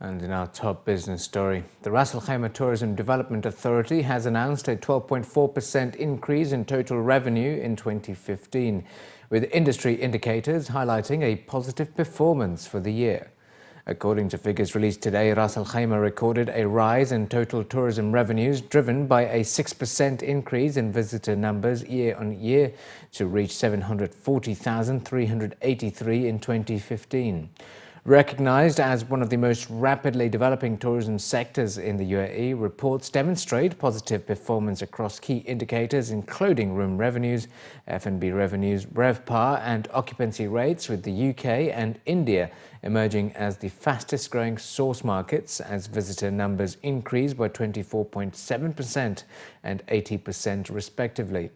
And in our top business story, the Ras Al Khaimah Tourism Development Authority has announced a 12.4% increase in total revenue in 2015, with industry indicators highlighting a positive performance for the year. According to figures released today, Ras Al Khaimah recorded a rise in total tourism revenues driven by a 6% increase in visitor numbers year on year to reach 740,383 in 2015. Recognized as one of the most rapidly developing tourism sectors in the UAE, reports demonstrate positive performance across key indicators including room revenues, F&B revenues, RevPAR and occupancy rates, with the UK and India emerging as the fastest growing source markets as visitor numbers increased by 24.7% and 80% respectively.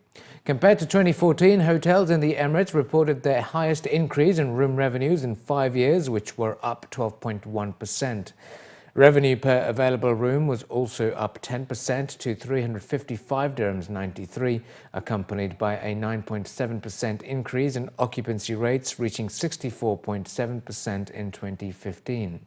Compared to 2014, hotels in the Emirates reported their highest increase in room revenues in 5 years, which were up 12.1%. Revenue per available room was also up 10% to 355 dirhams 93, accompanied by a 9.7% increase in occupancy rates, reaching 64.7% in 2015.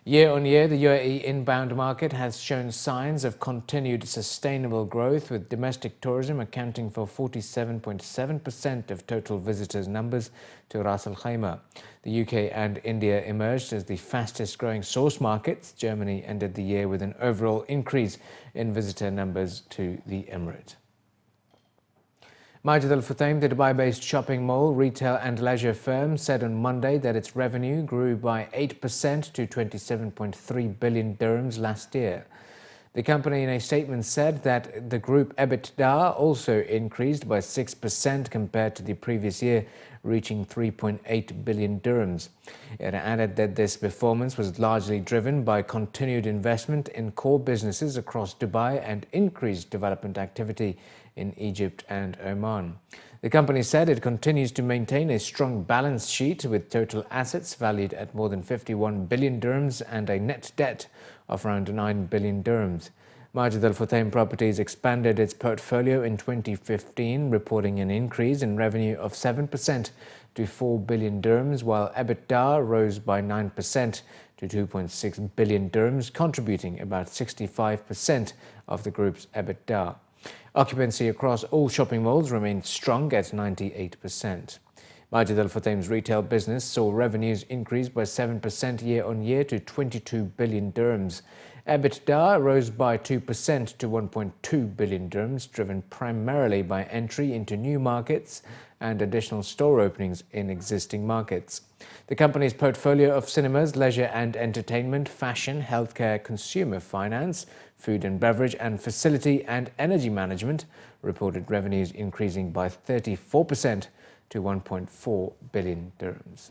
Year on year, the UAE inbound market has shown signs of continued sustainable growth, with domestic tourism accounting for 47.7% of total visitors' numbers to Ras Al Khaimah. The UK and India emerged as the fastest growing source markets. Germany ended the year with an overall increase in visitor numbers to the Emirate. Majid Al Futtaim, the Dubai-based shopping mall, retail and leisure firm, said on Monday that its revenue grew by 8% to 27.3 billion dirhams last year. The company in a statement said that the group EBITDA also increased by 6% compared to the previous year, reaching 3.8 billion dirhams. It added that this performance was largely driven by continued investment in core businesses across Dubai and increased development activity in Egypt and Oman. The company said it continues to maintain a strong balance sheet with total assets valued at more than 51 billion dirhams and a net debt of around 9 billion dirhams. Majid Al Futtaim Properties expanded its portfolio in 2015, reporting an increase in revenue of 7% to 4 billion dirhams, while EBITDA rose by 9% to 2.6 billion dirhams, contributing about 65% of the group's EBITDA. Occupancy across all shopping malls remained strong at 98%. Majid Al Futtaim's retail business saw revenues increase by 7% year on year to 22 billion dirhams. EBITDA rose by 2% to 1.2 billion dirhams, driven primarily by entry into new markets and additional store openings in existing markets. The company's portfolio of cinemas, leisure and entertainment, fashion, healthcare, consumer finance, food and beverage, and facility and energy management reported revenues increasing by 34% to 1.4 billion dirhams.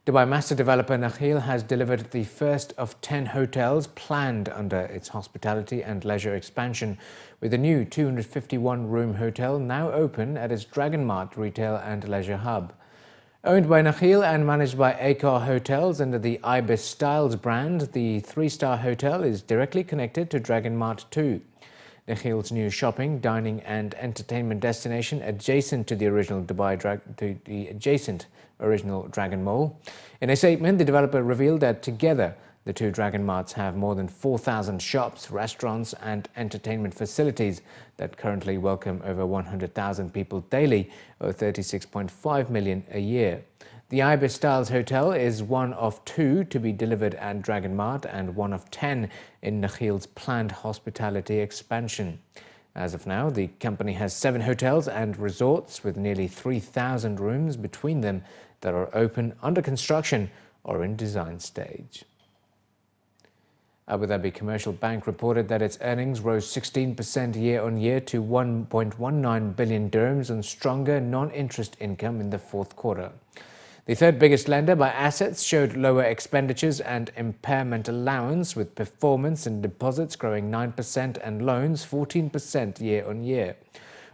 Dubai master developer Nakheel has delivered the first of 10 hotels planned under its hospitality and leisure expansion, with a new 251-room hotel now open at its Dragon Mart retail and leisure hub. Owned by Nakheel and managed by Accor Hotels under the Ibis Styles brand, the three-star hotel is directly connected to Dragon Mart 2. Nakheel's new shopping, dining and entertainment destination adjacent to the original Dragon Mall. In a statement, the developer revealed that together the two Dragon Marts have more than 4,000 shops, restaurants and entertainment facilities that currently welcome over 100,000 people daily, or 36.5 million a year. The Ibis Styles Hotel is one of 2 to be delivered at Dragon Mart and one of 10 in Nakheel's planned hospitality expansion. As of now, the company has 7 hotels and resorts with nearly 3,000 rooms between them that are open, under construction or in design stage. Abu Dhabi Commercial Bank reported that its earnings rose 16% year on year to 1.19 billion dirhams on stronger non-interest income in the fourth quarter. The third biggest lender by assets showed lower expenditures and impairment allowance, with performance and deposits growing 9% and loans 14% year on year.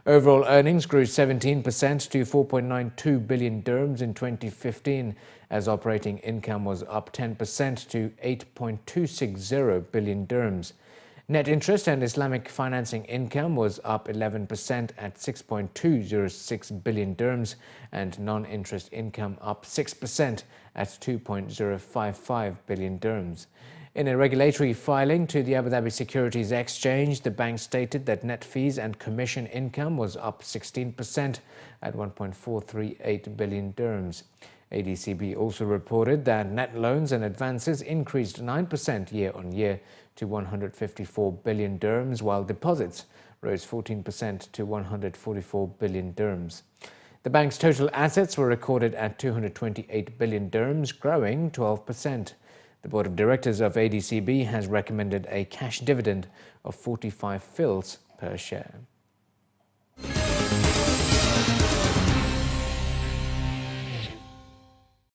Overall earnings grew 17% to 4.92 billion dirhams in 2015, as operating income was up 10% to 8.260 billion dirhams. Net interest and Islamic financing income was up 11% at 6.206 billion dirhams and non-interest income up 6% at 2.055 billion dirhams. In a regulatory filing to the Abu Dhabi Securities Exchange, the bank stated that net fees and commission income was up 16% at 1.438 billion dirhams. ADCB also reported that net loans and advances increased 9% year-on-year to 154 billion dirhams, while deposits rose 14% to 144 billion dirhams. The bank's total assets were recorded at 228 billion dirhams, growing 12%. The Board of Directors of ADCB has recommended a cash dividend of 45 fils per share.